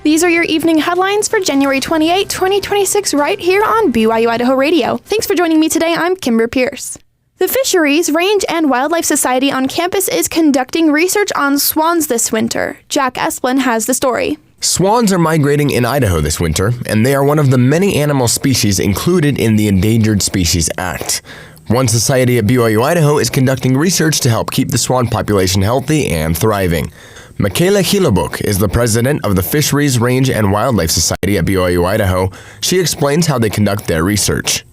These are your evening headlines for January 28, 2026, right here on BYU-Idaho Radio. Thanks for joining me today. I'm Kimber Pierce. The Fisheries, Range, and Wildlife Society on campus is conducting research on swans this winter. Jack Esplin has the story. Swans are migrating in Idaho this winter, and they are one of the many animal species included in the Endangered Species Act. One society at BYU-Idaho is conducting research to help keep the swan population healthy and thriving. Michaela Hilebuk is the president of the Fisheries, Range, and Wildlife Society at BYU-Idaho. She explains how they conduct their research.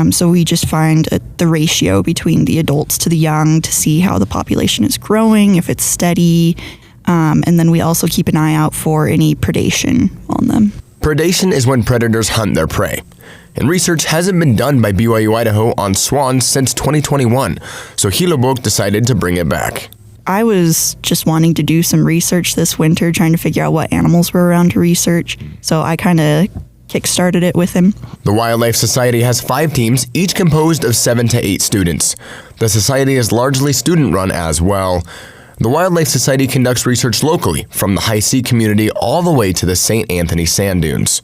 So we just find the ratio between the adults to the young to see how the population is growing, if it's steady, and then we also keep an eye out for any predation on them. Predation is when predators hunt their prey. And research hasn't been done by BYU-Idaho on swans since 2021, so Hilebuk decided to bring it back. I was just wanting to do some research this winter, trying to figure out what animals were around to research, so I kind of kick-started it with him. The Wildlife Society has 5 teams, each composed of 7 to 8 students. The society is largely student-run as well. The Wildlife Society conducts research locally, from the High Sea community all the way to the St. Anthony sand dunes.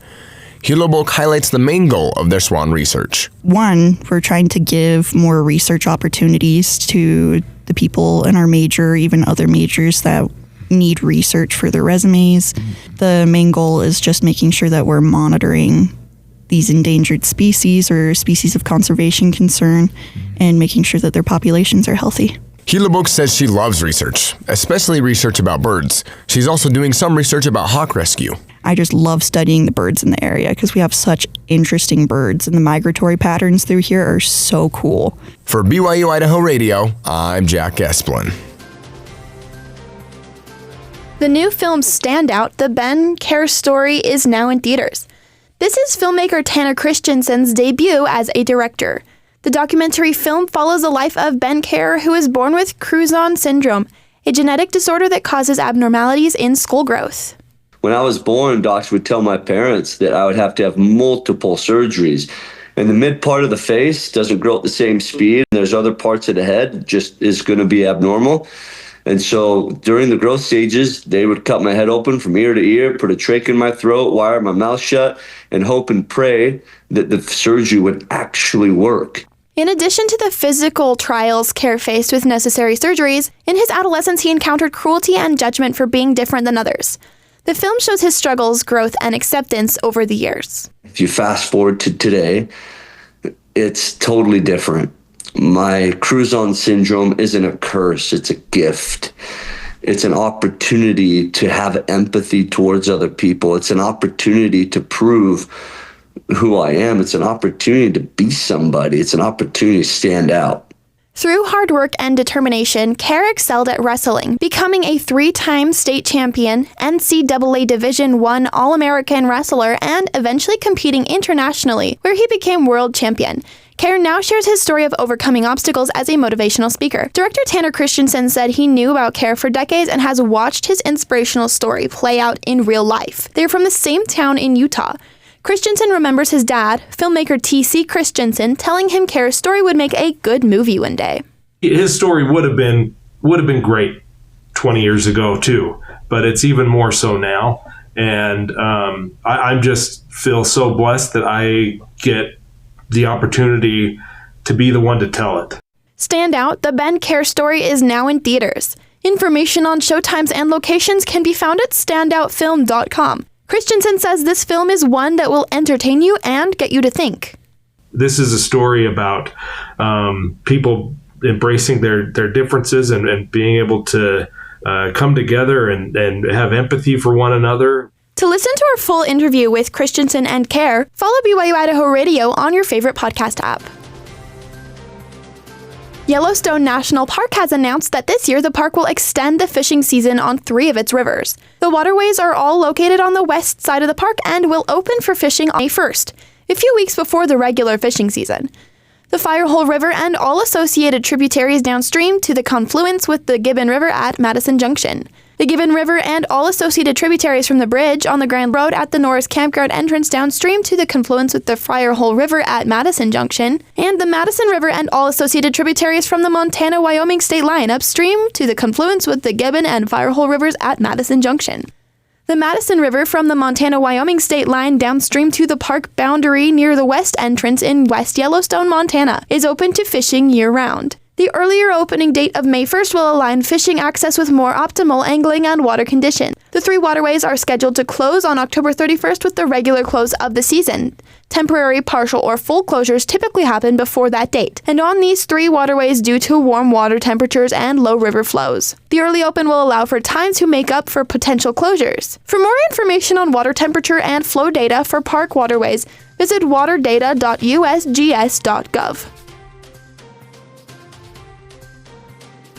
Hilebuk highlights the main goal of their swan research. One, we're trying to give more research opportunities to the people in our major, even other majors that need research for their resumes. The main goal is just making sure that we're monitoring these endangered species or species of conservation concern and making sure that their populations are healthy. Hilebuk says she loves research, especially research about birds. She's also doing some research about hawk rescue. I just love studying the birds in the area because we have such interesting birds, and the migratory patterns through here are so cool. For BYU-Idaho Radio, I'm Jack Esplin. The new film Standout, the Ben Kjar Story, is now in theaters. This is filmmaker Tanner Christensen's debut as a director. The documentary film follows the life of Ben Kjar, who was born with Cruzon syndrome, a genetic disorder that causes abnormalities in skull growth. When I was born, docs would tell my parents that I would have to have multiple surgeries. And the mid part of the face doesn't grow at the same speed. There's other parts of the head just is going to be abnormal. And so during the growth stages, they would cut my head open from ear to ear, put a trach in my throat, wire my mouth shut, and hope and pray that the surgery would actually work. In addition to the physical trials Kjar faced with necessary surgeries, in his adolescence he encountered cruelty and judgment for being different than others. The film shows his struggles, growth, and acceptance over the years. If you fast forward to today, it's totally different. My Cruzon syndrome isn't a curse, it's a gift. It's an opportunity to have empathy towards other people. It's an opportunity to prove who I am. It's an opportunity to be somebody. It's an opportunity to stand out. Through hard work and determination, Kjar excelled at wrestling, becoming a 3-time state champion, NCAA Division I All-American wrestler, and eventually competing internationally, where he became world champion. Kjar now shares his story of overcoming obstacles as a motivational speaker. Director Tanner Christensen said he knew about Kjar for decades and has watched his inspirational story play out in real life. They're from the same town in Utah. Christensen remembers his dad, filmmaker T.C. Christensen, telling him Kjar's story would make a good movie one day. His story would have been great 20 years ago too, but it's even more so now. And I just feel so blessed that I get the opportunity to be the one to tell it. Standout, the Ben Kjar Story, is now in theaters. Information on showtimes and locations can be found at standoutfilm.com. Christensen says this film is one that will entertain you and get you to think. This is a story about people embracing their differences and being able to come together and have empathy for one another. To listen to our full interview with Christensen and Kjar, follow BYU-Idaho Radio on your favorite podcast app. Yellowstone National Park has announced that this year the park will extend the fishing season on 3 of its rivers. The waterways are all located on the west side of the park and will open for fishing on May 1st, a few weeks before the regular fishing season. The Firehole River and all associated tributaries downstream to the confluence with the Gibbon River at Madison Junction. The Gibbon River and all associated tributaries from the bridge on the Grand Road at the Norris Campground entrance downstream to the confluence with the Firehole River at Madison Junction, and the Madison River and all associated tributaries from the Montana-Wyoming state line upstream to the confluence with the Gibbon and Firehole Rivers at Madison Junction. The Madison River from the Montana-Wyoming state line downstream to the park boundary near the west entrance in West Yellowstone, Montana, is open to fishing year-round. The earlier opening date of May 1st will align fishing access with more optimal angling and water conditions. The 3 waterways are scheduled to close on October 31st with the regular close of the season. Temporary, partial, or full closures typically happen before that date, and on these 3 waterways due to warm water temperatures and low river flows. The early open will allow for time to make up for potential closures. For more information on water temperature and flow data for park waterways, visit waterdata.usgs.gov.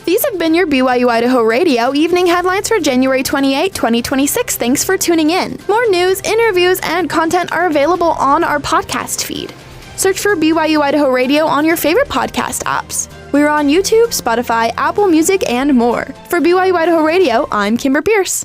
These have been your BYU-Idaho Radio evening headlines for January 28, 2026. Thanks for tuning in. More news, interviews, and content are available on our podcast feed. Search for BYU-Idaho Radio on your favorite podcast apps. We're on YouTube, Spotify, Apple Music, and more. For BYU-Idaho Radio, I'm Kimber Pierce.